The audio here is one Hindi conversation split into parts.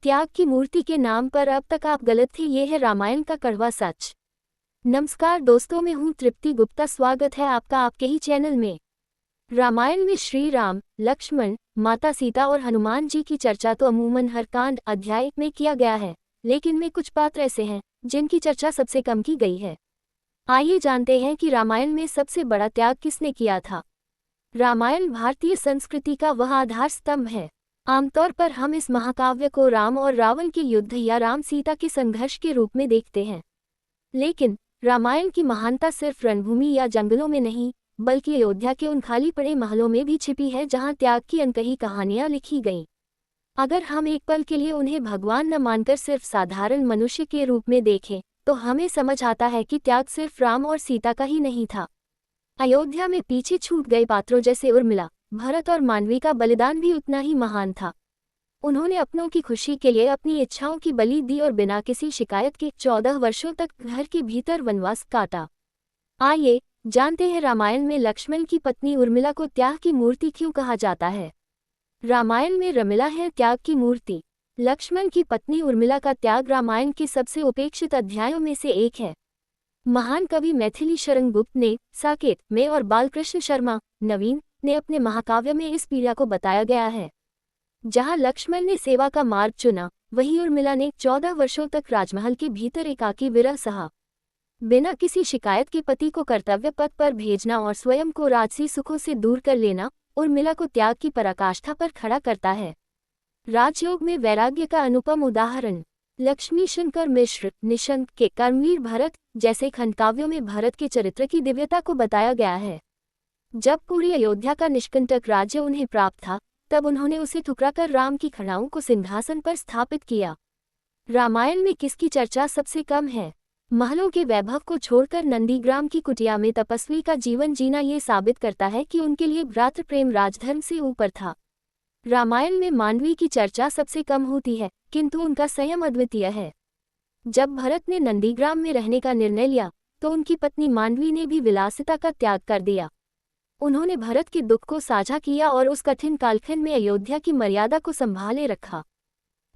त्याग की मूर्ति के नाम पर अब तक आप गलत थे, ये है रामायण का कड़वा सच। नमस्कार दोस्तों, मैं हूं तृप्ति गुप्ता। स्वागत है आपका आपके ही चैनल में। रामायण में श्री राम, लक्ष्मण, माता सीता और हनुमान जी की चर्चा तो अमूमन हर कांड अध्याय में किया गया है, लेकिन में कुछ पात्र ऐसे हैं जिनकी चर्चा सबसे कम की गई है। आइए जानते हैं कि रामायण में सबसे बड़ा त्याग किसने किया था। रामायण भारतीय संस्कृति का वह आधार स्तंभ है। आमतौर पर हम इस महाकाव्य को राम और रावण के युद्ध या राम सीता के संघर्ष के रूप में देखते हैं, लेकिन रामायण की महानता सिर्फ रणभूमि या जंगलों में नहीं, बल्कि अयोध्या के उन खाली पड़े महलों में भी छिपी है जहां त्याग की अनकही कहानियां लिखी गईं। अगर हम एक पल के लिए उन्हें भगवान न मानकर सिर्फ साधारण मनुष्य के रूप में देखें, तो हमें समझ आता है कि त्याग सिर्फ राम और सीता का ही नहीं था। अयोध्या में पीछे छूट गए पात्रों जैसे उर्मिला, भरत और मांडवी का बलिदान भी उतना ही महान था। उन्होंने अपनों की खुशी के लिए अपनी इच्छाओं की बलि दी और बिना किसी शिकायत के 14 वर्षों तक घर के भीतर वनवास काटा। आइए जानते हैं रामायण में लक्ष्मण की पत्नी उर्मिला को त्याग की मूर्ति क्यों कहा जाता है। रामायण में रमिला है त्याग की मूर्ति। लक्ष्मण की पत्नी उर्मिला का त्याग रामायण के सबसे उपेक्षित अध्यायों में से एक है। महान कवि मैथिली शरण गुप्त ने साकेत में और बालकृष्ण शर्मा नवीन ने अपने महाकाव्य में इस पीड़ा को बताया गया है। जहां लक्ष्मण ने सेवा का मार्ग चुना, वहीं उर्मिला ने 14 वर्षों तक राजमहल के भीतर एकाकी विरह सहा। बिना किसी शिकायत के पति को कर्तव्य पथ पर भेजना और स्वयं को राजसी सुखों से दूर कर लेना उर्मिला को त्याग की पराकाष्ठा पर खड़ा करता है। राजयोग में वैराग्य का अनुपम उदाहरण लक्ष्मी शंकर मिश्र निशंक के कर्मवीर भरत जैसे खंडकाव्यों में भरत के चरित्र की दिव्यता को बताया गया है। जब पूरी अयोध्या का निष्कंटक राज्य उन्हें प्राप्त था, तब उन्होंने उसे ठुकराकर राम की खड़ाओं को सिंहासन पर स्थापित किया। रामायण में किसकी चर्चा सबसे कम है? महलों के वैभव को छोड़कर नंदीग्राम की कुटिया में तपस्वी का जीवन जीना ये साबित करता है कि उनके लिए भ्रातृ प्रेम राजधर्म से ऊपर था। रामायण में मांडवी की चर्चा सबसे कम होती है, किंतु उनका संयम अद्वितीय है। जब भरत ने नंदीग्राम में रहने का निर्णय लिया, तो उनकी पत्नी मांडवी ने भी विलासिता का त्याग कर दिया। उन्होंने भरत के दुख को साझा किया और उस कठिन कालखंड में अयोध्या की मर्यादा को संभाले रखा।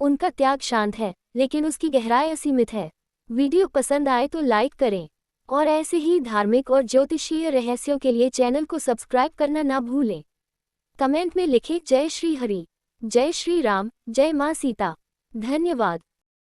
उनका त्याग शांत है, लेकिन उसकी गहराई असीमित है। वीडियो पसंद आए तो लाइक करें और ऐसे ही धार्मिक और ज्योतिषीय रहस्यों के लिए चैनल को सब्सक्राइब करना ना भूलें। कमेंट में लिखें जय श्री हरि, जय श्री राम, जय मां सीता। धन्यवाद।